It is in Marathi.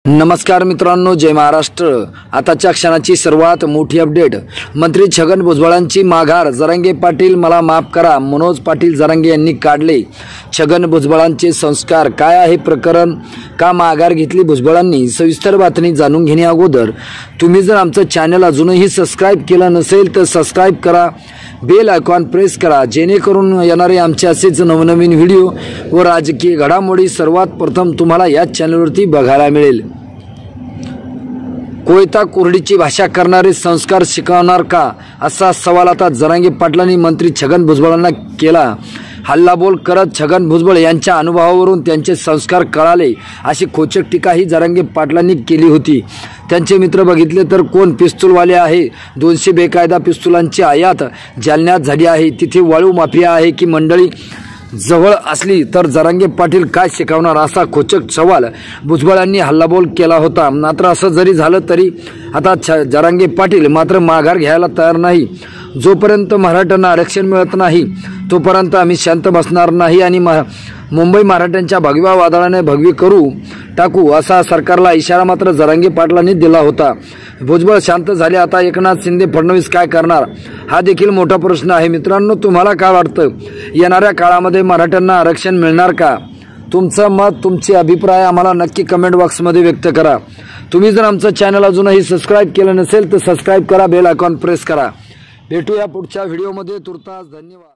नमस्कार मित्रांनो, जय महाराष्ट्र। आताच्या क्षणाची सर्वात मोठी अपडेट। मंत्री छगन भुजबळांची माघार। जरांगे पाटील मला माफ करा, मनोज पाटील जरांगे यांनी काढले छगन भुजबळांचे संस्कार। काय आहे प्रकरण, का माघार घेतली भुजबळांनी, सविस्तर बातमी जाणून घेणे अगोदर तुम्ही जर आमचं चॅनल अजूनही सबस्क्राइब केलं नसेल तर सबस्क्राइब करा, बेल आयकॉन प्रेस करा, जेणेकरून येणारे आमचे असेच नवनवीन व्हिडिओ व राजकीय घडामोडी सर्वात प्रथम तुम्हाला या चॅनलवरती बघायला मिळेल। कोयता कोरडीची भाषा करणारे संस्कार शिकवणार का, असा सवाल आता जरांगे पाटलांनी मंत्री छगन भुजबळांना केला। हल्लाबोल करत छगन भुजबळ यांच्या अनुभवावरून त्यांचे संस्कार कळाले, अशी खोचक टीका ही जरांगे पाटलांनी केली होती। त्यांचे मित्र बघितले तर कोण पिस्तूलवाले आहे, 200 बेकायदा पिस्तुलांची आयात जालन्यात झाली आहे, तिथे वाळू माफिया आहे की मंडळी जवळ असली तर जरांगे पाटील काय शिकवणार, असा खोचक सवाल भुजबळांनी हल्लाबोल केला होता। मात्र असं जरी झालं तरी आता जरांगे पाटील मात्र माघार घ्यायला तयार नाही। जोपर्यंत मराठ्यांना आरक्षण मिळत नाही तोपर्यंत आम्ही शांत बसणार नाही आणि मुंबई मराठ्यांच्या भगव्या वादळाने भगवी करू टाकू, असा सरकारला इशारा मात्र जरांगे पाटलांनी दिला होता। भुजबळ शांत झाले, आता एकनाथ शिंदे फडणवीस काय करणार, हा देखील मोठा प्रश्न आहे। मित्रांनो, तुम्हाला काय वाटतं, येणाऱ्या काळामध्ये मराठ्यांना आरक्षण मिळणार का? तुमचं मत, तुमचे अभिप्राय आम्हाला नक्की कमेंट बॉक्समध्ये व्यक्त करा। तुम्ही जर आमचं चॅनल अजूनही सबस्क्राइब केलं नसेल तर सबस्क्राइब करा, बेल आयकॉन प्रेस करा। भेटूया पुढच्या व्हिडिओमध्ये। तुर्तास धन्यवाद।